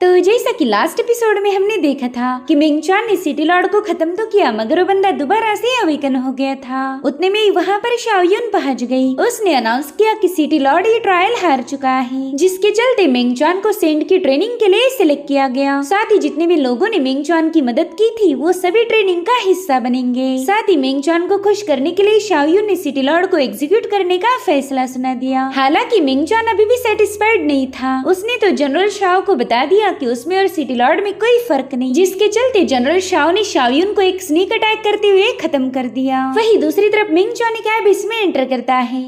तो जैसा कि लास्ट एपिसोड में हमने देखा था कि मिंगचान ने सिटी लॉर्ड को खत्म तो किया, मगर वो बंदा दोबारा से अवेकन हो गया था। उतने में ही वहाँ पर शाओयुन पहुंच गई। उसने अनाउंस किया कि सिटी लॉर्ड ये ट्रायल हार चुका है, जिसके चलते मिंगचान को सेंट की ट्रेनिंग के लिए सिलेक्ट किया गया। साथ ही जितने भी लोगों ने मिंगचान की मदद की थी वो सभी ट्रेनिंग का हिस्सा बनेंगे। साथ ही मिंगचान को खुश करने के लिए शाओयुन ने सिटी लॉर्ड को एग्जीक्यूट करने का फैसला सुना दिया। हालांकि मिंगचान अभी भी सेटिस्फाइड नहीं था। उसने तो जनरल शाओ को बता दिया कि उसमें और सिटी लॉर्ड में कोई फर्क नहीं, जिसके चलते जनरल शाओ ने शाओयुन को एक स्नीक अटैक करते हुए खत्म कर दिया। वहीं दूसरी तरफ मिंगचान कैब इसमें एंटर करता है।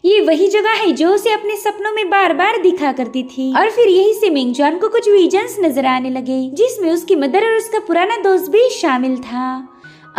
ये वही जगह है जो उसे अपने सपनों में बार बार दिखा करती थी। और फिर यही से मिंगचान को कुछ विजन्स नजर आने लगे, जिसमें उसकी मदर और उसका पुराना दोस्त भी शामिल था।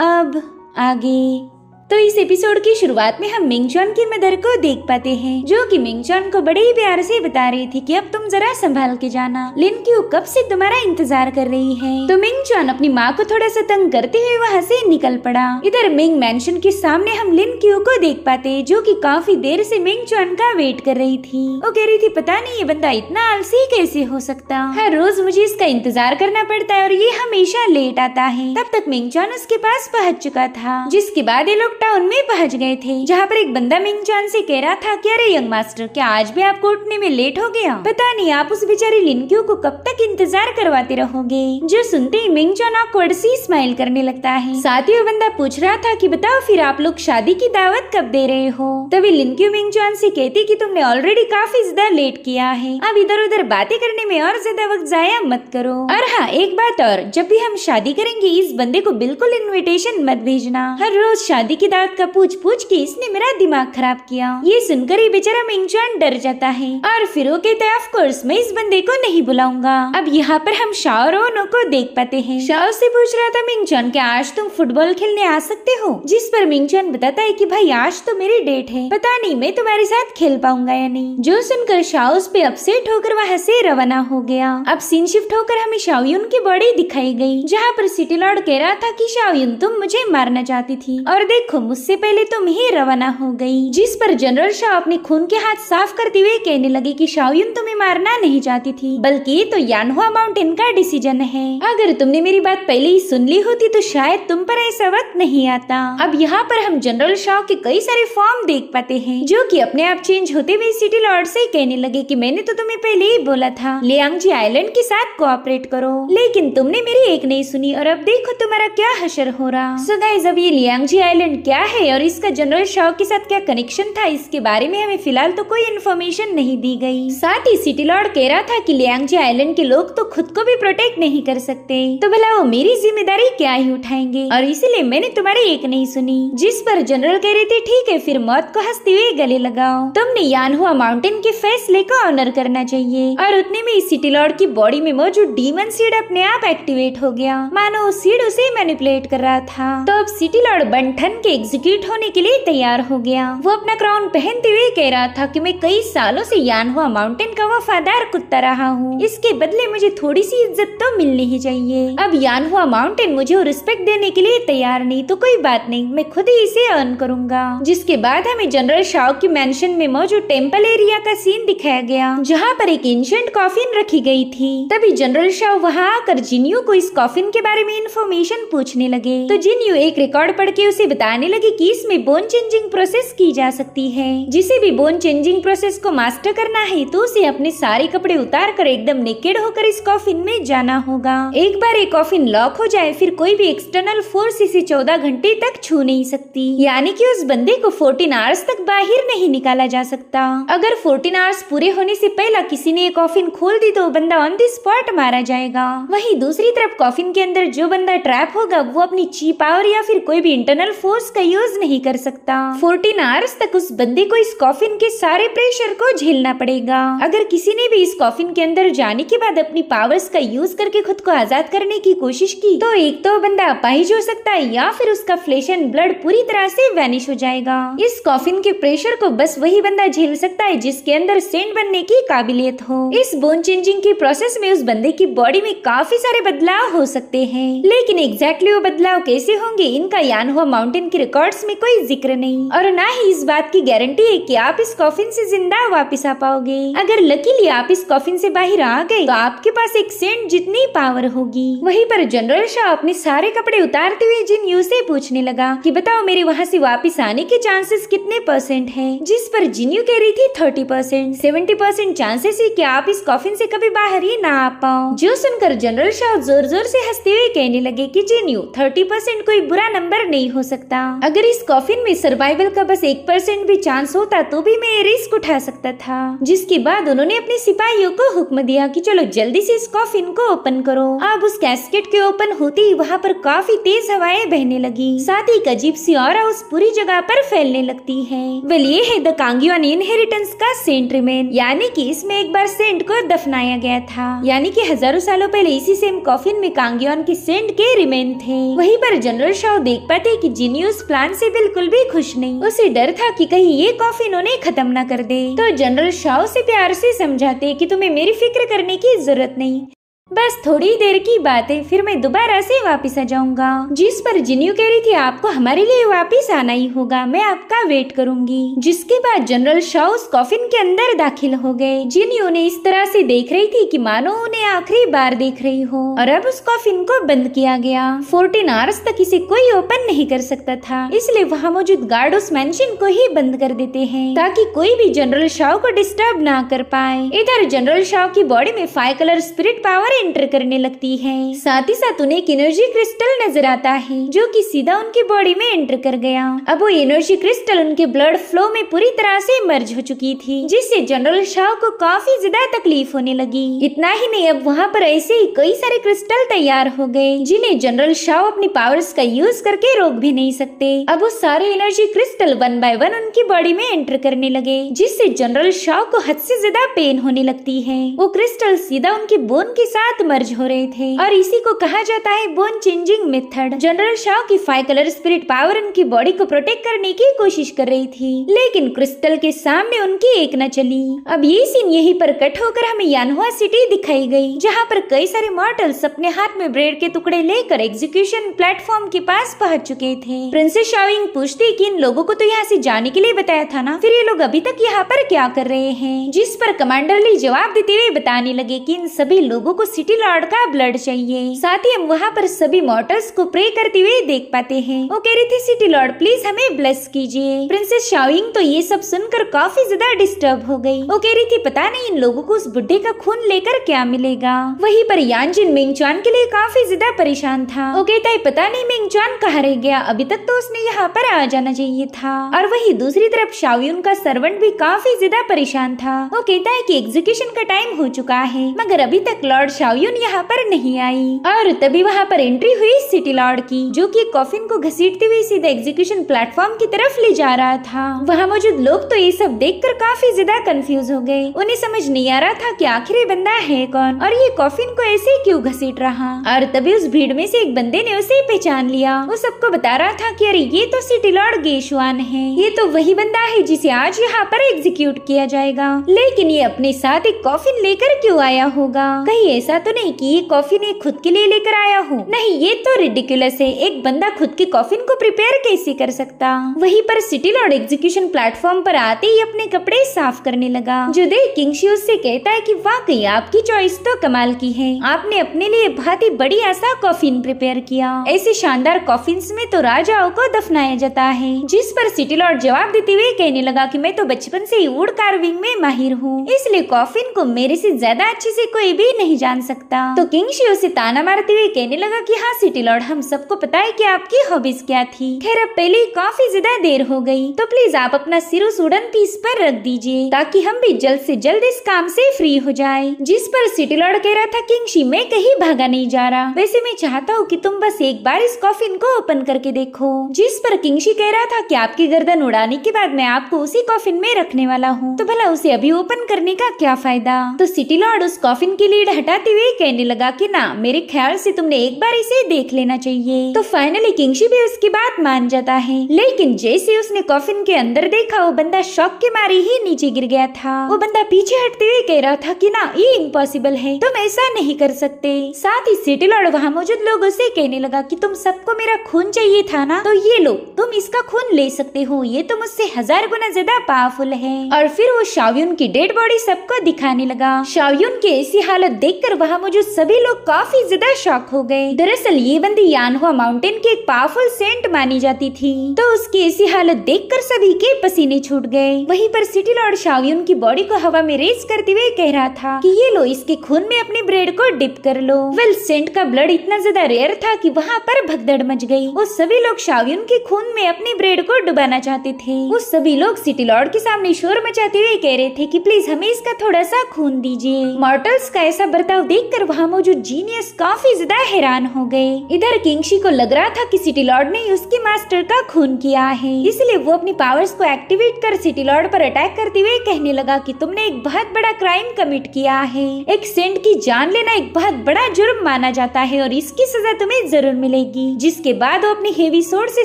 अब आगे तो इस एपिसोड की शुरुआत में हम मिंगचान की मदर को देख पाते हैं, जो कि मिंगचान को बड़े ही प्यार से बता रही थी कि अब तुम जरा संभाल के जाना, लिन क्यू कब से तुम्हारा इंतजार कर रही है। तो मिंगचान अपनी माँ को थोड़ा सा तंग करते हुए वहाँ से निकल पड़ा। इधर मिंग मैंशन के सामने हम लिन क्यू को देख पाते, जो कि काफी देर से मिंगचान का वेट कर रही थी। वो कह रही थी पता नहीं ये बंदा इतना आलसी कैसे हो सकता, हर रोज मुझे इसका इंतजार करना पड़ता है और ये हमेशा लेट आता है। तब तक मिंगचान उसके पास पहुँच चुका था, जिसके बाद ये लोग टाउन में पहुंच गए थे, जहाँ पर एक बंदा मिंगचान से कह रहा था कि अरे यंग मास्टर, क्या आज भी आपको उठने में लेट हो गया? पता नहीं आप उस बेचारी लिनक्यू को कब तक इंतजार करवाते रहोगे। जो सुनते ही मिंगचान ऑकवर्ड सी स्माइल करने लगता है। साथ ही वो बंदा पूछ रहा था कि बताओ फिर आप लोग शादी की दावत कब दे रहे हो? तभी लिनक्यू मिंगचान से कहती कि तुमने ऑलरेडी काफी ज्यादा लेट किया है, अब इधर उधर बातें करने में और ज्यादा वक्त जाया मत करो। और हाँ एक बात और, जब भी हम शादी करेंगे इस बंदे को बिल्कुल इन्विटेशन मत भेजना। हर रोज शादी की दावत का पूछ पूछ के इसने मेरा दिमाग खराब किया। ये सुनकर ही बेचारा मिंगचान डर जाता है और फिर वो कहता है ऑफ कोर्स मैं इस बंदे को नहीं बुलाऊंगा। अब यहाँ पर हम शाओ और ओनो को देख पाते हैं। शाओ से पूछ रहा था मिंगचान क्या आज तुम फुटबॉल खेलने आ सकते हो? जिस पर मिंगचान बताता है कि भाई आज तो मेरी डेट है, पता नहीं मैं तुम्हारे साथ खेल पाऊंगा या नहीं। जो सुनकर शाओ उस पे अपसेट होकर वहाँ से रवाना हो गया। अब सीन शिफ्ट होकर हमें शाओयुन की बॉडी दिखाई गई, जहाँ पर सिटी लॉर्ड कह रहा था कि शाओयुन तुम मुझे मारना चाहती थी और देखो मुझसे पहले तुम ही रवाना हो गई। जिस पर जनरल शाओ अपने खून के हाथ साफ करते हुए कहने लगे कि शाओयुन तुम्हें मारना नहीं चाहती थी, बल्कि तो यानहुआ माउंटेन का डिसीजन है। अगर तुमने मेरी बात पहले ही सुन ली होती तो शायद तुम पर ऐसा वक्त नहीं आता। अब यहाँ पर हम जनरल शाओ के कई सारे फॉर्म देख पाते हैं, जो कि अपने आप चेंज होते हुए सिटी लॉर्ड से कहने लगे कि मैंने तो तुम्हें पहले ही बोला था लियांगजी आइलैंड के साथ कोऑपरेट करो, लेकिन तुमने मेरी एक नहीं सुनी और अब देखो तुम्हारा क्या हशर हो रहा। सो गाइस अब ये लियांगजी आइलैंड क्या है और इसका जनरल शाओ के साथ क्या कनेक्शन था, इसके बारे में हमें फिलहाल तो कोई इन्फॉर्मेशन नहीं दी गई। साथ ही सिटी लॉर्ड कह रहा था कि लियांगजी आइलैंड के लोग तो खुद को भी प्रोटेक्ट नहीं कर सकते, तो भला वो मेरी जिम्मेदारी क्या ही उठाएंगे, और इसीलिए मैंने तुम्हारी एक नहीं सुनी। जिस पर जनरल कह रहे थे ठीक है फिर मौत को हंसते हुए गले लगाओ, तुमने यानहुआ माउंटेन के फैसले को ऑनर करना चाहिए। और उतने में सिटी लॉर्ड की बॉडी में मौजूद डीमन सीड अपने आप एक्टिवेट हो गया, मानो सीड उसे मैनिपुलेट कर रहा था। तो अब सिटी लॉर्ड बंठन के एग्जीक्यूट होने के लिए तैयार हो गया। वो अपना क्राउन पहनते हुए कह रहा था कि मैं कई सालों से यानहुआ माउंटेन का वफादार कुत्ता रहा हूँ, इसके बदले मुझे थोड़ी सी इज्जत तो मिलनी ही चाहिए। अब यानहुआ माउंटेन मुझे रिस्पेक्ट देने के लिए तैयार नहीं तो कोई बात नहीं, मैं खुद ही इसे अर्न करूंगा। जिसके बाद हमें जनरल शाओ की मैंशन में मौजूद टेम्पल एरिया का सीन दिखाया गया, जहाँ पर एक एंशिएंट कॉफिन रखी गई थी। तभी जनरल शाओ वहाँ आकर जिन्यू को इस कॉफिन के बारे में इंफॉर्मेशन पूछने लगे। तो जिन्यू एक रिकॉर्ड पढ़ के उसे बताने लगी कि इसमें बोन चेंजिंग प्रोसेस की जा सकती है। जिसे भी बोन चेंजिंग प्रोसेस को मास्टर करना है तो उसे अपने सारे कपड़े उतार कर एकदम नेकेड होकर इस कॉफिन में जाना होगा। एक बार ये कॉफिन लॉक हो जाए फिर कोई भी एक्सटर्नल फोर्स इसे 14 घंटे तक छू नहीं सकती, यानी कि उस बंदे को 14 आवर्स तक बाहर नहीं निकाला जा सकता। अगर 14 आवर्स पूरे होने से पहला किसी ने ये कॉफिन खोल दी तो बंदा ऑन द स्पॉट मारा जाएगा। वहीं दूसरी तरफ कॉफिन के अंदर जो बंदा ट्रैप होगा वो अपनी ची पावर या फिर कोई भी इंटरनल फोर्स का यूज नहीं कर सकता। 14 आवर्स तक उस बंदे को इस कॉफिन के सारे प्रेशर को झेलना पड़ेगा। अगर किसी ने भी इस कॉफिन के अंदर जाने के बाद अपनी पावर्स का यूज करके खुद को आजाद करने की कोशिश की तो एक तो बंदा अपाहिज हो सकता है या फिर उसका फ्लेश एंड ब्लड पूरी तरह से वैनिश हो जाएगा। इस कॉफिन के प्रेशर को बस वही बंदा झेल सकता है जिसके अंदर सेंट बनने की काबिलियत हो। इस बोन चेंजिंग की प्रोसेस में उस बंदे की बॉडी में काफी सारे बदलाव हो सकते हैं, लेकिन एग्जैक्टली वो बदलाव कैसे होंगे इनका यानहुआ माउंटेन की रिकॉर्ड्स में कोई जिक्र नहीं और ना ही इस बात की गारंटी है कि आप इस कॉफिन से जिंदा वापस आ पाओगे। अगर लकीली आप इस कॉफिन से बाहर आ गए तो आपके पास एक सेंट जितनी पावर होगी। वहीं पर जनरल शॉ अपने सारे कपड़े उतारते हुए जिन्यू से पूछने लगा कि बताओ मेरे वहाँ से वापस आने के चांसेस कितने % है, जिस पर जिन्यू कह रही थी 30%। 70% चांसेस है कि आप इस कॉफिन से कभी बाहर ही ना आ पाओ। जो सुनकर जनरल शॉ जोर जोर से हंसते हुए कहने लगे कि जिन्यू 30% कोई बुरा नंबर नहीं हो सकता। अगर इस कॉफिन में सर्वाइवल का बस 1% भी चांस होता तो भी मैं ये रिस्क उठा सकता था। जिसके बाद उन्होंने अपने सिपाहियों को हुक्म दिया कि चलो जल्दी से इस कॉफिन को ओपन करो। अब उस कैस्केट के ओपन होते ही वहाँ पर काफी तेज हवाएं बहने लगी, साथ ही एक अजीब सी ऑरा उस पूरी जगह पर फैलने लगती है। वेल ये है द कांगयुआन इनहेरिटेंस का सेंट रिमेन, यानी कि इसमें एक बार सेंट को दफनाया गया था, यानी कि हजारों सालों पहले इसी सेम कॉफिन में कांगयुआन के सेंट के रिमेन थे। वहीं पर जनरल शॉ देख पाते कि जिन्यू उस प्लान से बिल्कुल भी खुश नहीं। उसे डर था कि कहीं ये कॉफिन उन्हें खत्म न कर दे। तो जनरल शॉ उसे प्यार से समझाते कि तुम्हें मेरी फिक्र करने की जरूरत नहीं, बस थोड़ी देर की बात है, फिर मैं दोबारा से वापस आ जाऊंगा। जिस पर जिन्यू कह रही थी आपको हमारे लिए वापस आना ही होगा, मैं आपका वेट करूंगी। जिसके बाद जनरल शॉ उस कॉफिन के अंदर दाखिल हो गए। जिन्यू ने इस तरह से देख रही थी कि मानो उन्हें आखिरी बार देख रही हो। और अब उस कॉफिन को बंद किया गया। 14 आवर्स तक इसे कोई ओपन नहीं कर सकता था, इसलिए वहाँ मौजूद गार्ड उस मेंशन को ही बंद कर देते हैं ताकि कोई भी जनरल शॉ को डिस्टर्ब ना कर पाए। इधर जनरल शॉ की बॉडी में 5 कलर स्पिरिट पावर एंटर करने लगती है। साथ ही साथ उन्हें एक एनर्जी क्रिस्टल नजर आता है जो कि सीधा उनकी बॉडी में एंटर कर गया। अब वो एनर्जी क्रिस्टल उनके ब्लड फ्लो में पूरी तरह से मर्ज हो चुकी थी, जिससे जनरल शॉ को काफी ज्यादा तकलीफ होने लगी। इतना ही नहीं, अब वहाँ पर ऐसे ही कई सारे क्रिस्टल तैयार हो गए जिन्हें जनरल शॉ अपनी पावर्स का यूज करके रोक भी नहीं सकते। अब वो सारे एनर्जी क्रिस्टल 1 बाय 1 उनकी बॉडी में एंटर करने लगे, जिससे जनरल शॉ को हद से ज्यादा पेन होने लगती है। वो क्रिस्टल सीधा उनकी बोन के साथ मर्ज हो रहे थे और इसी को कहा जाता है bone changing method. General Shaw की 5 कलर स्पिरिट पावर उनकी बॉडी को प्रोटेक्ट करने की कोशिश कर रही थी, लेकिन क्रिस्टल के सामने उनकी एक न चली। अब ये सीन यहीं पर कट होकर हमें यानहुआ सिटी दिखाई गई, जहाँ पर कई सारे मॉर्टल्स अपने हाथ में ब्रेड के टुकड़े लेकर एग्जीक्यूशन प्लेटफॉर्म के पास पहुंच चुके थे। प्रिंसेस शाओइंग पूछती कि इन लोगों को तो यहाँ से जाने के लिए बताया था ना, फिर ये लोग अभी तक यहाँ पर क्या कर रहे हैं? जिस पर कमांडर ली जवाब देते हुए बताने लगे कि इन सभी लोगों को सिटी लॉर्ड का ब्लड चाहिए। साथ ही हम वहाँ पर सभी मॉर्टल्स को प्रे करते हुए देख पाते हैं। वो कह रही थी सिटी लॉर्ड प्लीज हमें ब्लेस कीजिए। प्रिंसेस शाओइंग तो ये सब सुनकर काफी ज्यादा डिस्टर्ब हो गई। वो कह रही थी पता नहीं इन लोगों को उस बुड्ढे का खून लेकर क्या मिलेगा। वहीं पर यानजिन मिंगचान के लिए काफी ज्यादा परेशान था। वो कहता है पता नहीं मिंगचान कहाँ रह गया, अभी तक तो उसने यहाँ पर आ जाना चाहिए था। और वही दूसरी तरफ शाओयुन का सर्वेंट भी काफी ज्यादा परेशान था। वो कहता है कि एग्जीक्यूशन का टाइम हो चुका है, मगर अभी तक लॉर्ड शाओयुन यहाँ पर नहीं आई। और तभी वहाँ पर एंट्री हुई सिटी लॉर्ड की, जो कि कॉफिन को घसीटते हुए सीधा एग्जीक्यूशन प्लेटफॉर्म की तरफ ले जा रहा था। वहाँ मौजूद लोग तो ये सब देखकर काफी ज्यादा कंफ्यूज हो गए। उन्हें समझ नहीं आ रहा था कि आखिर ये बंदा है कौन और ये कॉफिन को ऐसे क्यों घसीट रहा। और तभी उस भीड़ में से एक बंदे ने उसे पहचान लिया। वो सबको बता रहा था कि अरे ये तो सिटी लॉर्ड गेशुआन है, ये तो वही बंदा है जिसे आज यहाँ पर एग्जीक्यूट किया जाएगा। लेकिन ये अपने साथ एक कॉफिन लेकर क्यों आया होगा? कहीं ऐसा तो नहीं कि ये कॉफिन ये खुद के लिए लेकर आया हो? नहीं, ये तो रिडिकुलस है। एक बंदा खुद के कॉफिन को प्रिपेयर कैसे कर सकता? वहीं पर सिटी लॉर्ड एग्जीक्यूशन प्लेटफॉर्म पर आते ही अपने कपड़े साफ करने लगा, जो देख किंगशी उससे कहता है कि वाकई आपकी चॉइस तो कमाल की है, आपने अपने लिए बहुत ही बड़ी ऐसा कॉफिन प्रिपेयर किया। ऐसे शानदार कॉफिन्स में तो राजाओं को दफनाया जाता है। जिस पर सिटी लॉर्ड जवाब देते हुए कहने लगा कि मैं तो बचपन से ही वुड कार्विंग में माहिर हूँ, इसलिए कॉफिन को मेरे से ज्यादा अच्छे से कोई भी नहीं जान सकता। तो किंगशी उसे ताना मारते हुए कहने लगा कि हाँ सिटी लॉर्ड, हम सबको पता है कि आपकी हॉबीज क्या थी। खैर अब पहले ही काफी ज्यादा देर हो गई, तो प्लीज आप अपना सिर उस वुडन पीस पर रख दीजिए ताकि हम भी जल्द से जल्द इस काम से फ्री हो जाए। जिस पर सिटी लॉर्ड कह रहा था किंगशी मैं कहीं भागा नहीं जा रहा, वैसे मैं चाहता हूँ कि तुम बस एक बार इस कॉफिन को ओपन करके देखो। जिस पर किंगशी कह रहा था कि आपकी गर्दन उड़ाने के बाद मैं आपको उसी कॉफिन में रखने वाला हूँ, तो भला उसे अभी ओपन करने का क्या फायदा। तो सिटी लॉर्ड उस कॉफिन की लीड हटाते हुए कहने लगा कि ना, मेरे ख्याल से तुमने एक बार इसे देख लेना चाहिए। तो फाइनली किंगशी भी उसकी बात मान जाता है, लेकिन जैसे उसने कॉफिन के अंदर देखा वो बंदा शॉक के मारे ही नीचे गिर गया था। वो बंदा पीछे हटते हुए कह रहा था कि ना, ये इम्पॉसिबल है, तुम ऐसा नहीं कर सकते। साथ ही सिटी लॉर्ड वहाँ मौजूद लोगों से कहने लगा कि तुम सबको मेरा खून चाहिए था ना, तो ये लो, तुम इसका खून ले सकते हो, ये तो मुझसे 1000 गुना ज्यादा पावरफुल है। और फिर वो शाओयुन की डेड बॉडी सबको दिखाने लगा। शाओयुन की ऐसी हालत देखकर वहाँ मौजूद सभी लोग काफी ज्यादा शॉक हो गए। दरअसल ये बंदी यानहुआ माउंटेन की एक पावरफुल सेंट मानी जाती थी, तो उसकी ऐसी हालत देखकर सभी के पसीने छूट गए। वहीं पर सिटी लॉर्ड शाओयुन की बॉडी को हवा में रेस करते हुए कह रहा था कि ये लो, इसके खून में अपनी ब्रेड को डिप कर लो। वेल, सेंट का ब्लड इतना ज्यादा रेयर था कि वहाँ पर भगदड़ मच गई। वो सभी लोग शाओयुन के खून में अपनी ब्रेड को डुबाना चाहते थे। वो सभी लोग सिटी लॉर्ड के सामने शोर मचाते हुए कह रहे थे कि प्लीज हमें इसका थोड़ा सा खून दीजिए। मॉर्टल्स का ऐसा बर्ताव देखकर वहाँ मौजूद जीनियस काफी ज्यादा हैरान हो गए। इधर किंगशी को लग रहा था कि सिटी लॉर्ड ने उसके मास्टर का खून किया है, इसलिए वो अपनी पावर्स को एक्टिवेट कर सिटी लॉर्ड पर अटैक करते हुए कहने लगा कि तुमने एक बहुत बड़ा क्राइम कमिट किया है। एक सेंट की जान लेना एक बहुत बड़ा जुर्म माना जाता है और इसकी सजा तुम्हें जरूर मिलेगी। जिसके बाद वो अपनी हेवी सोर्ड से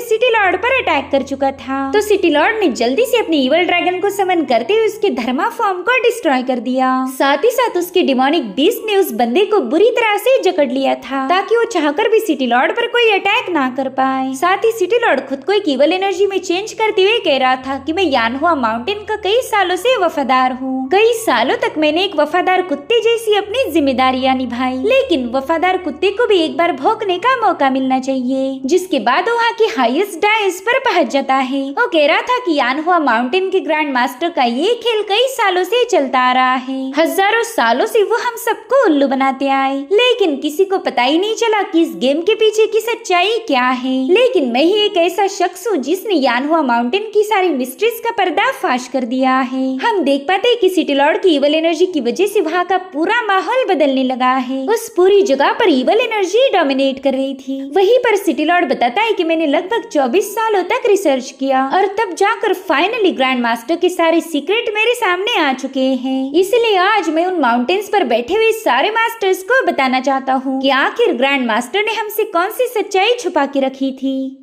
सिटी लॉर्ड पर अटैक कर चुका था। तो सिटी लॉर्ड ने जल्दी से अपने इवल ड्रैगन को समन करते हुए उसके धर्मा फॉर्म को डिस्ट्रॉय कर दिया। साथ ही साथ उसके डिमोनिक बीस्ट ने उस बंदे को बुरी तरह से जकड़ लिया था, ताकि वो चाहकर भी सिटी लॉर्ड पर कोई अटैक ना कर पाए। साथ ही सिटी लॉर्ड खुद को एक इवल एनर्जी में चेंज करते हुए कह रहा था कि मैं यानहुआ माउंटेन का कई सालों से वफादार हूँ। कई सालों तक मैंने एक वफादार कुत्ते जैसी अपनी जिम्मेदारियां निभाई, लेकिन वफादार कुत्ते को भी एक बार भौंकने का मौका मिलना चाहिए। जिसके बाद वहाँ की हाईएस्ट डायस पर पहुंच जाता है। वो कह रहा था कि यानहुआ माउंटेन के ग्रैंड मास्टर का ये खेल कई सालों से चलता आ रहा है। हजारों सालों से वो हम सबको उल्लू बनाते आए, लेकिन किसी को पता ही नहीं चला कि इस गेम के पीछे की सच्चाई क्या है। लेकिन मैं ही एक ऐसा शख्स हूँ जिसने यानहुआ माउंटेन की सारी मिस्ट्रीज का पर्दाफाश कर दिया है। हम देख पाते हैं कि सिटी लॉर्ड की इवल एनर्जी की वजह से वहाँ का पूरा माहौल बदलने लगा है। उस पूरी जगह पर इवल एनर्जी डोमिनेट कर रही थी। वहीं पर सिटी लॉर्ड बताता है कि मैंने लगभग 24 सालों तक रिसर्च किया और तब जाकर फाइनली ग्रैंड मास्टर के सारे सीक्रेट मेरे सामने आ चुके हैं। इसलिए आज मैं उन माउंटेन्स पर बैठे हुए सारे मास्टर्स को बताना चाहता हूँ कि आखिर ग्रैंड मास्टर ने हमसे कौन सी सच्चाई छुपा के रखी थी।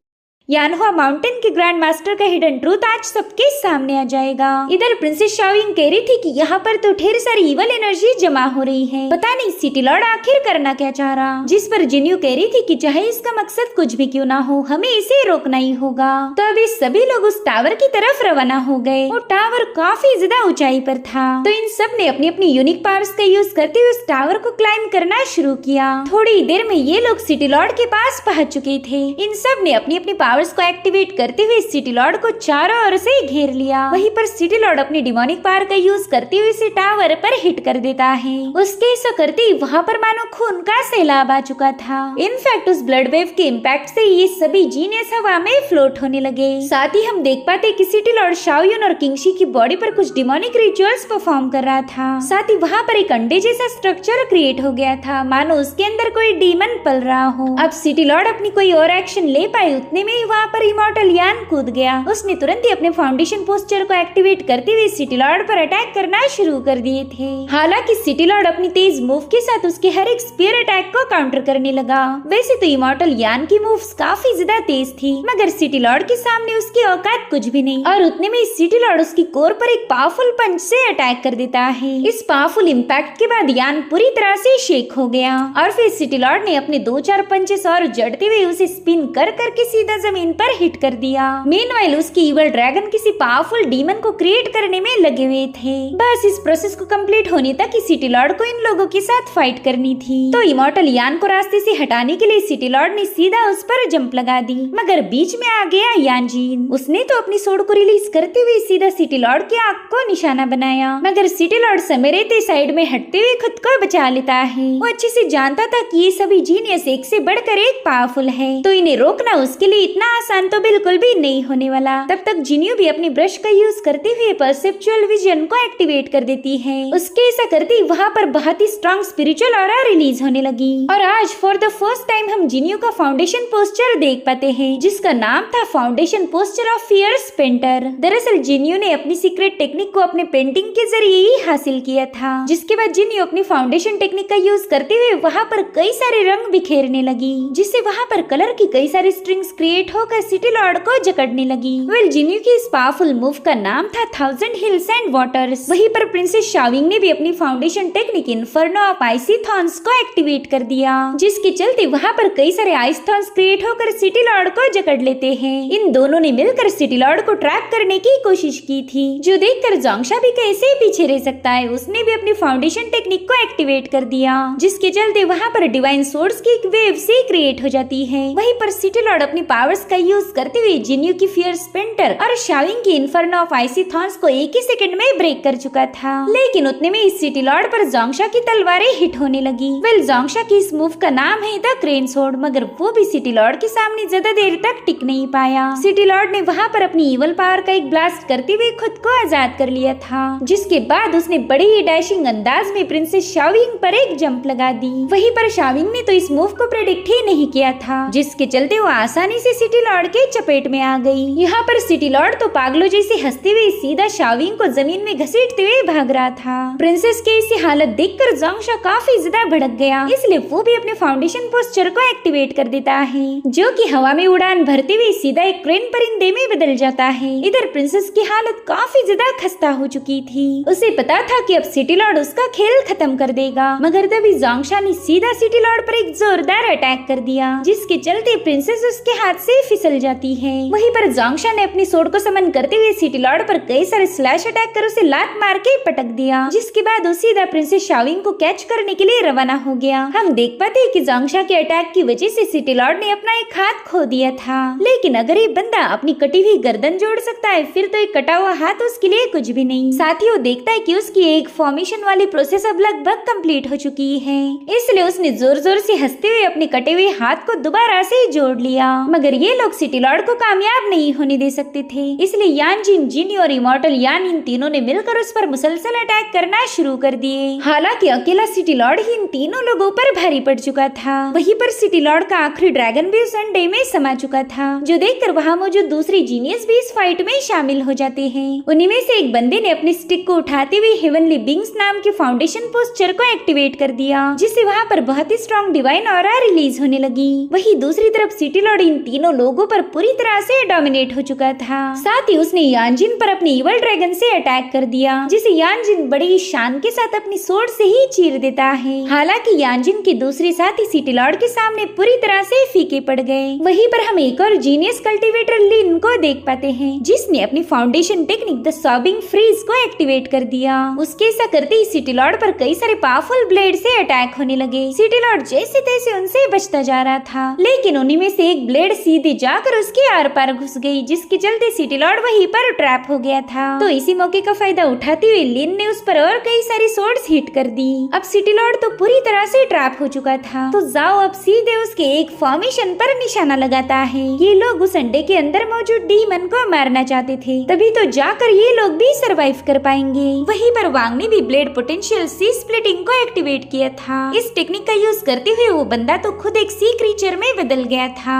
यानहुआ माउंटेन के ग्रैंड मास्टर का हिडन ट्रूथ आज सबके सामने आ जाएगा। इधर प्रिंसेस शाओयिंग कह रही थी कि यहाँ पर तो ढेर सारी इवल एनर्जी जमा हो रही है, पता नहीं सिटी लॉर्ड आखिर करना क्या चाह रहा। जिस पर जिन्यू कह रही थी कि चाहे इसका मकसद कुछ भी क्यों ना हो, हमें इसे रोकना ही होगा। तो अभी सभी लोग उस टावर की तरफ रवाना हो गए। वो टावर काफी ज्यादा ऊंचाई पर था, तो इन सब ने अपनी अपनी यूनिक पावर्स का यूज करते हुए उस टावर को क्लाइम करना शुरू किया। थोड़ी देर में ये लोग सिटी लॉर्ड के पास पहुँच चुके थे। इन सब ने अपनी अपनी पावर्स को एक्टिवेट करते हुए सिटी लॉर्ड को चारों ओर से घेर लिया। वहीं पर सिटी लॉर्ड अपनी डिमोनिक पावर का यूज करते हुए इसे टावर पर हिट कर देता है। उसके ऐसा करते ही वहाँ पर मानो खून का सैलाब आ चुका था। इनफैक्ट उस ब्लड वेव के इम्पैक्ट से ये सभी जीनियस हवा में फ्लोट होने लगे। साथ ही हम देख पाते कि सिटी लॉर्ड शाओयुन और किंगशी की बॉडी पर कुछ डिमोनिक रिचुअल्स परफॉर्म कर रहा था। साथ ही वहाँ पर एक अंडे जैसा स्ट्रक्चर क्रिएट हो गया था, मानो उसके अंदर कोई डीमन पल रहा हो। अब सिटी लॉर्ड अपनी कोई और एक्शन ले पाए उतने में ही वहाँ पर इमॉर्टल यान कूद गया। उसने तुरंत ही अपने फाउंडेशन पोस्चर को एक्टिवेट करते हुए सिटी लॉर्ड पर अटैक करना शुरू कर दिए थे। हालांकि सिटी लॉर्ड अपनी तेज मूव के साथ उसके हर एक स्पीयर अटैक को काउंटर करने लगा। वैसे तो इमॉर्टल यान की मूव्स काफी ज्यादा तेज थी, मगर सिटी लॉर्ड के सामने उसकी औकात कुछ भी नहीं। और उतने में सिटी लॉर्ड उसकी कोर पर एक पावरफुल पंच से अटैक कर देता है। इस पावरफुल इम्पैक्ट के बाद यान पूरी तरह से शेक हो गया और फिर सिटी लॉर्ड ने अपने 2-4 पंचेस और जड़ते हुए उसे स्पिन कर करके सीधा जमीन पर हिट कर दिया। मीनवाइल उसकी इवल ड्रैगन किसी पावरफुल डीमन को क्रिएट करने में लगे हुए थे। बस इस प्रोसेस को कंप्लीट होने तक ही सिटी लॉर्ड को इन लोगों के साथ फाइट करनी थी। तो इमॉर्टल यान को रास्ते से हटाने के लिए सिटी लॉर्ड ने सीधा उस पर जंप लगा दी, मगर बीच में आ गया यानजीन। उसने तो अपनी सोड को रिलीज करते हुए सीधा सिटी लॉर्ड की आंख को निशाना बनाया, मगर सिटी लॉर्ड समय रहते साइड में हटते हुए खुद को बचा लेता है। वो अच्छे से जानता था कि ये सभी जीनियस एक से बढ़कर एक पावरफुल है, तो इन्हें रोकना उसके लिए इतना आसान तो बिल्कुल भी नहीं होने वाला। तब तक जिनियो भी अपनी ब्रश का यूज करते हुए परसेप्चुअल विजन को एक्टिवेट कर देती है। उसके ऐसा करते वहाँ पर बहुत ही स्ट्रॉन्ग स्पिरिचुअल ऑरा रिलीज होने लगी और आज फॉर द फर्स्ट टाइम हम जिनियो का फाउंडेशन पोस्चर देख पाते हैं, जिसका नाम था foundation posture of fierce painter. दरअसल जिनियो ने अपनी सीक्रेट टेक्निक को अपने पेंटिंग के जरिए ही हासिल किया था, जिसके बाद जिनियो अपनी फाउंडेशन टेक्निक का यूज करते हुए वहाँ पर कई सारे रंग बिखेरने लगी, जिससे वहाँ पर कलर की कई सारी स्ट्रिंग्स क्रिएट होकर सिटी लॉर्ड को जकड़ने लगी। वेल जिनियो की इस पावरफुल मूव का नाम था 1000 हिल्स एंड वाटर्स। वहीं पर प्रिंसेस शाओविंग ने भी अपनी foundation technique inferno of icy thorns को एक्टिवेट कर दिया, जिसके चलते वहाँ पर कई सारे आइस थॉर्न्स क्रिएट होकर सिटी लॉर्ड को जकड़ लेते हैं। इन दोनों ने मिलकर सिटी लॉर्ड को ट्रैप करने की कोशिश की थी, जो देखकर जोंगशा भी कैसे पीछे रह सकता है। उसने भी अपनी फाउंडेशन टेक्निक को एक्टिवेट कर दिया, जिसके चलते वहाँ पर डिवाइन सोर्स की एक वेव से क्रिएट हो जाती है। वहीं पर सिटी लॉर्ड अपनी पावर्स का यूज करते हुए जिनियो की फियर्स पेंटर और शाओविंग की इन्फर्नो ऑफ आइसी थॉर्न्स को एक ही सेकंड में ब्रेक कर चुका था, लेकिन उतने में इस सिटी लॉर्ड पर जोंगशा की तलवारें हिट होने लगी। वेल जोंगशा की इस मूव का नाम है द क्रेन सोर्ड, मगर वो भी सिटी लॉर्ड के सामने ज्यादा देर तक टिक नहीं पाया। सिटी लॉर्ड ने वहाँ पर अपनी इवल पावर का एक ब्लास्ट करते हुए खुद को आजाद कर लिया था, जिसके बाद उसने बड़े ही डैशिंग अंदाज में प्रिंसेस शाओविंग पर एक जंप लगा दी। वहीं पर शाओविंग ने तो इस मूव को प्रेडिक्ट ही नहीं किया था, जिसके चलते वो आसानी से सिटी लॉर्ड के चपेट में आ गई। यहाँ पर सिटी लॉर्ड तो पागलों जैसे हंसते हुए सीधा शाओविंग को जमीन में घसीटते हुए भाग रहा था। प्रिंसेस के इसी हालत देखकर जोंगशा काफी ज्यादा भड़क गया, इसलिए वो भी अपने फाउंडेशन पोस्चर को एक्टिवेट कर देता है, जो कि हवा में उड़ान भरते हुए सीधा एक क्रेन परिंदे में बदल जाता है। इधर प्रिंसेस की हालत काफी ज्यादा खस्ता हो चुकी थी। उसे पता था कि अब सिटी लॉर्ड उसका खेल खत्म कर देगा, मगर तभी जोंगशा ने सीधा सिटी लॉर्ड पर एक जोरदार अटैक कर दिया, जिसके चलते प्रिंसेस उसके हाथ से फिसल जाती है। वहीं पर जोंगशा ने अपनी सोर्ड को समन करते हुए सिटी लॉर्ड पर कई सारे स्लैश अटैक कर उसे लात मार के पटक दिया, जिसके बाद वो सीधा प्रिंसेस शाओविंग को कैच करने के लिए रवाना हो गया। हम देख पाते हैं कि जोंगशा के अटैक की वजह से सिटी लॉर्ड ने अपना एक हाथ खो दिया था, लेकिन अगर ये बंदा अपनी कटी हुई गर्दन जोड़ सकता है, फिर तो एक कटा हुआ हाथ उसके लिए कुछ भी नहीं। साथ ही वो देखता है कि उसकी एक फॉर्मेशन वाली प्रोसेस अब लगभग कंप्लीट हो चुकी है, इसलिए उसने जोर जोर से हंसते हुए अपने कटे हुए हाथ को दोबारा से जोड़ लिया। मगर ये लोग सिटी लॉर्ड को कामयाब नहीं होने दे सकते थे, इसलिए यानजिन, जिनी और इमॉर्टल यान इन तीनों ने मिलकर उस पर मुसलसल अटैक करना शुरू कर दिए। हालांकि अकेला सिटी लॉर्ड ही इन तीनों लोगों पर भारी पड़ चुका था। वहीं पर सिटी लॉर्ड का आखिरी ड्रैगन भी उस अंडे में समा चुका था, जो देखकर वहाँ मौजूद दूसरे जीनियस भी इस फाइट में शामिल हो जाते हैं। उन्हीं में से एक बंदे ने अपनी स्टिक को उठाते हुए हेवनली बिंग्स नाम के फाउंडेशन पोस्चर को एक्टिवेट कर दिया, जिससे वहाँ पर बहुत ही स्ट्रॉन्ग डिवाइन ऑरा रिलीज होने लगी। वहीं दूसरी तरफ सिटी लॉर्ड इन तीनों लोगों पर पूरी तरह से डोमिनेट हो चुका था। साथ ही उसने यानजिन पर अपनी इवल ड्रैगन से अटैक कर दिया, जिसे यानजिन बड़ी ही शान के साथ अपनी सोर्ड से ही चीर देता है। हालांकि यानजिन के दूसरे साथी सिटी लॉर्ड के सामने पूरी तरह से फीके पड़ गए। वहीं पर हम एक और जीनियस कल्टीवेटर लिन को देख पाते हैं, जिसने अपनी foundation technique the sobbing freeze को एक्टिवेट कर दिया। उसके ऐसा करते ही सिटी लॉर्ड पर कई सारे पावरफुल ब्लेड से अटैक होने लगे। सिटी लॉर्ड जैसे तैसे उनसे बचता जा रहा था, लेकिन उन्हीं में से एक ब्लेड सीधे जाकर उसके आर पार घुस गई, जिसके चलते सिटी लॉर्ड वहीं पर ट्रैप हो गया था। तो इसी मौके का फायदा उठाते हुए लिन ने उस पर और कई सारी सोर्ड्स हिट कर दी। अब सिटी लॉर्ड तो पूरी तरह से ट्रैप हो चुका था, तो जाओ अब सीधे उसके एक फॉर्मेशन पर निशाना लगाता है। ये लोग उस अंडे के अंदर मौजूद डीमन को मारना चाहते थे, तभी तो जाकर ये लोग भी सरवाइव कर पाएंगे। वहीं पर वांग ने भी ब्लेड पोटेंशियल सी स्प्लिटिंग को एक्टिवेट किया था। इस टेक्निक का यूज करते हुए वो बंदा तो खुद एक सी क्रीचर में बदल गया था,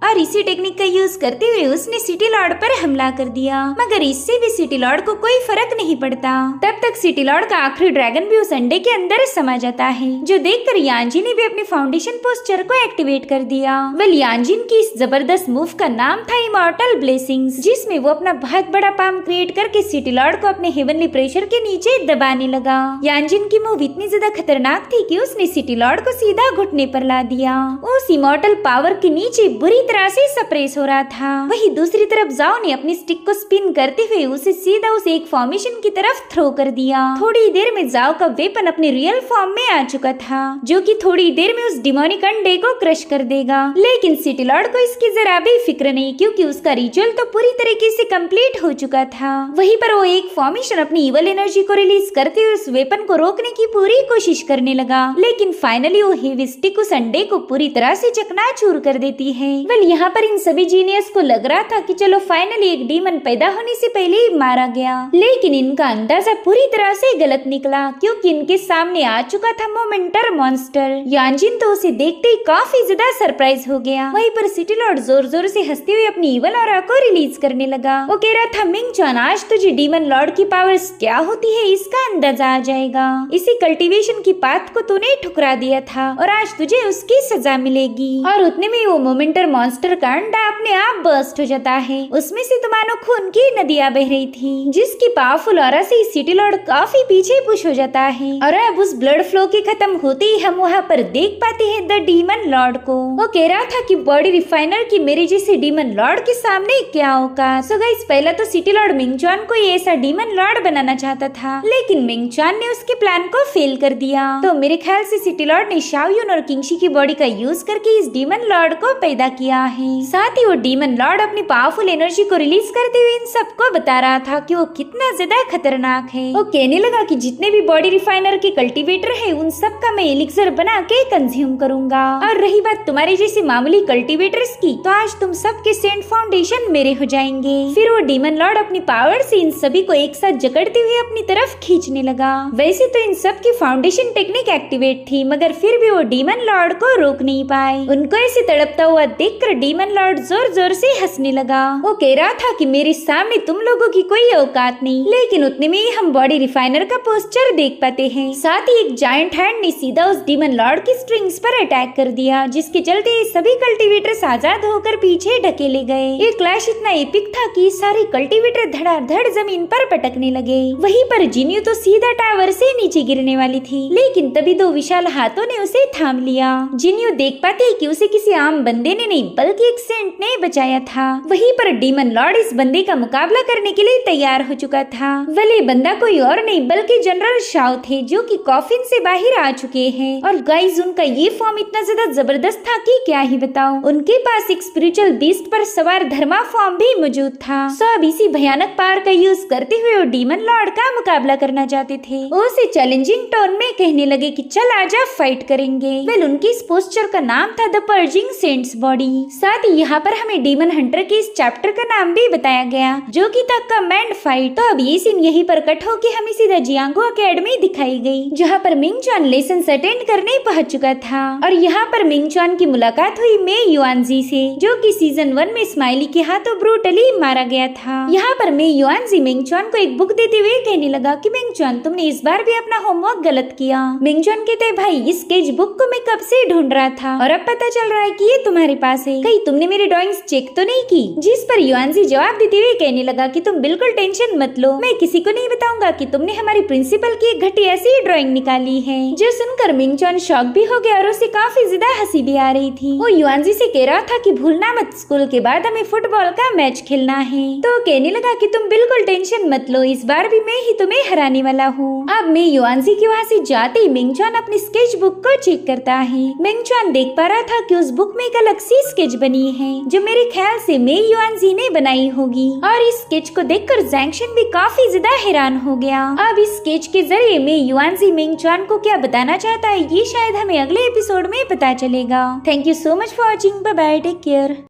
और इसी टेक्निक का यूज करते हुए उसने सिटी लॉर्ड पर हमला कर दिया। मगर इससे भी सिटी लॉर्ड को कोई फर्क नहीं पड़ता। तब तक सिटी लॉर्ड का आखिरी ड्रैगन भी उस अंडे के अंदर समा जाता है, जो देखकर यानजिन ने भी अपने फाउंडेशन पोस्चर को एक्टिवेट कर दिया। वेल यानजिन की इस जबरदस्त मूव का नाम था इमॉर्टल ब्लेसिंग्स, जिसमें वो अपना बहुत बड़ा पाम क्रिएट करके सिटी लॉर्ड को अपने हेवनली प्रेशर के नीचे दबाने लगा। यानजिन की मूव इतनी ज्यादा खतरनाक थी कि उसने सिटी लॉर्ड को सीधा घुटने पर ला दिया। उस इमॉर्टल पावर के नीचे बुरी तरह से सप्रेस हो रहा था। वहीं दूसरी तरफ जाओ ने अपनी स्टिक को स्पिन करते हुए उसे सीधा उस एक फॉर्मेशन की तरफ थ्रो कर दिया। थोड़ी देर में जाओ का वेपन अपने रियल फॉर्म में आ चुका था, जो कि थोड़ी देर में उस डिमोनिक अंडे को क्रश कर देगा। लेकिन सिटी लॉर्ड को इसकी जरा भी फिक्र नहीं, क्योंकि उसका रिचुअल तो पूरी तरीके से कंप्लीट हो चुका था। वहीं पर वो एक फॉर्मेशन अपनी इवल एनर्जी को रिलीज करते हुए उस वेपन को रोकने की पूरी कोशिश करने लगा, लेकिन फाइनली वो हेवी स्टिक उस अंडे को पूरी तरह से चकनाचूर कर देती है। वेल वेल यहाँ पर इन सभी जीनियस को लग रहा था कि चलो फाइनली एक डीमन पैदा होने से पहले ही मारा गया, लेकिन इनका अंदाजा पूरी तरह से गलत निकला क्योंकि इनके सामने आ चुका था मोमेंटर मॉन्स्टर। यानजिन तो उसे देखते ही काफी ज्यादा सरप्राइज हो गया। वहीं पर सिटी लॉर्ड जोर जोर से हंसते हुए अपनी इवल ऑरा को रिलीज करने लगा। वो कह रहा था मिंगचॉन आज तुझे डीमन लॉर्ड की पावर्स क्या होती है इसका अंदाजा आ जाएगा। इसी कल्टीवेशन की पाथ को तूने ठुकरा दिया था और आज तुझे उसकी सजा मिलेगी। और उतने में वो मोमेंटर मॉन्स्टर का अंडा अपने आप बर्स्ट हो जाता है। उसमें से तो मानो खून की नदियां बह रही थी, जिसकी पावरफुल ऑरा से सिटी लॉर्ड काफी पीछे पुश हो जाता है। और अब उस ब्लड फ्लो के खत्म होते ही हम वहाँ पर देख पाते हैं द डीमन लॉर्ड को। वो कह रहा था कि बॉडी रिफाइनर की मेरे जैसे डीमन लॉर्ड के सामने क्या औकात। सो गाइस पहला तो सिटी लॉर्ड मिंगचॉन को ऐसा डीमन लॉर्ड बनाना चाहता था, लेकिन मिंगचॉन ने उसके प्लान को फेल कर दिया। तो मेरे ख्याल से सिटी लॉर्ड ने शाओयुन और किंगशी की बॉडी का यूज करके इस डीमन लॉर्ड को पैदा किया है। साथ ही वो डीमन लॉर्ड अपनी पावरफुल एनर्जी को रिलीज करते हुए इन सबको बता रहा था कि वो कितना ज्यादा खतरनाक है। वो कहने लगा कि जितने भी बॉडी रिफाइनर के कल्टीवेटर है उन सब का मैं एलिक्सर बना के कंज्यूम करूंगा। और रही बात तुम्हारे जैसे मामूली कल्टीवेटर्स की, तो आज तुम सबके सेंट फाउंडेशन मेरे हो जाएंगे। फिर वो डीमन लॉर्ड अपनी पावर से इन सभी को एक साथ जकड़ते हुए अपनी तरफ खींचने लगा। वैसे तो इन सब की फाउंडेशन टेक्निक एक्टिवेट थी, मगर फिर भी वो डीमन लॉर्ड को रोक नहीं पाए। उनको ऐसे तड़पता हुआ देखकर डीमन लॉर्ड जोर जोर से हंसने लगा। वो कह रहा था कि मेरे सामने तुम लोगों की कोई औकात नहीं। लेकिन उतने में ही हम बॉडी रिफाइनर का पोस्टर देख पाते हैं। साथ ही एक जायंट हैंड ने सीधा उस डीमन लॉर्ड की स्ट्रिंग्स पर अटैक कर दिया, जिसके चलते सभी कल्टीवेटर्स आजाद होकर पीछे ढकेले गए। ये क्लैश इतना एपिक था कि सारे कल्टीवेटर धड़ाधड़ जमीन पर पटकने लगे। वहीं पर जिन्यू तो सीधा टावर से नीचे गिरने वाली थी, लेकिन तभी दो विशाल हाथों ने उसे थाम लिया। जिन्यू देख पाते कि उसे किसी आम बंदे ने नहीं बल्कि एक सेंट ने बचाया था। वहीं पर डीमन लॉर्ड इस बंदे का मुकाबला करने के लिए तैयार हो चुका था। वले बंदा कोई और नहीं बल्कि जनरल शाओ थे, जो कि कॉफिन से बाहर आ चुके हैं। और गाइस उनका ये फॉर्म इतना ज्यादा जबरदस्त था कि क्या ही बताऊं। उनके पास एक स्पिरिचुअल बीस्ट पर सवार धर्मा फॉर्म भी मौजूद था। सो अब इसी भयानक पावर का यूज करते हुए वो डीमन लॉर्ड का मुकाबला करना चाहते थे। वो उसे चैलेंजिंग टोन में कहने लगे कि चल आजा फाइट करेंगे। वेल उनकी इस पोस्चर का नाम था द पर्जिंग सेंट्स बॉडी। साथ ही यहाँ पर हमें डीमन हंटर के इस चैप्टर का नाम भी बताया गया, जो कि था कमांड फाइट। तो अब ये सीन यहीं पर कट होके हमें सीधा जियांगो एकेडमी दिखाई गई, जहाँ पर मिंगचॉन लेसन अटेंड करने पहुंच चुका था। और यहाँ पर मिंगचॉन की मुलाकात हुई मे युआनजी से, जो कि सीजन 1 में स्माइली के हाथों ब्रूटली मारा गया था। यहाँ पर मे युआनजी मिंगचॉन को एक बुक देते हुए कहने लगा कि मिंगचॉन तुमने इस बार भी अपना होमवर्क गलत किया। मिंगचॉन कहते भाई इस स्केच बुक को मैं कब से ढूंढ रहा था और अब पता चल रहा है कि ये तुम्हारे पास है। कहीं तुमने मेरी ड्राइंग्स चेक तो नहीं की? जिस पर युआनजी जवाब देते हुए कहने लगा कि तुम बिल्कुल टेंशन मत लो, मैं किसी को नहीं बताऊंगा कि तुमने हमारी प्रिंसिपल की एक घटिया सी ड्राइंग निकाली है। जो सुनकर मिंगचॉन शॉक भी हो गया और उसे काफी ज्यादा हंसी भी आ रही थी। वो युआनजी से कह रहा था कि भूलना मत, स्कूल के बाद हमें फुटबॉल का मैच खेलना है। तो कहने लगा कि तुम बिल्कुल टेंशन मत लो, इस बार भी मैं ही तुम्हें हराने वाला हूँ। अब मैं युआनजी के वहाँ से जाते ही मिंगचॉन अपनी स्केच बुक को चेक करता है। मिंगचॉन देख पा रहा था कि उस बुक में एक अलग सी स्केच बनी है, जो मेरे ख्याल से मे युआनजी ने बनाई होगी। और इस स्केच को देखकर जैंगशन भी काफी ज्यादा हैरान हो गया। अब इस स्केच के जरिए मे युआनजी मिंगचॉन को क्या बताना चाहता है, ये शायद हमें अगले एपिसोड में पता चलेगा। Thank you so much for watching. Bye bye, take care.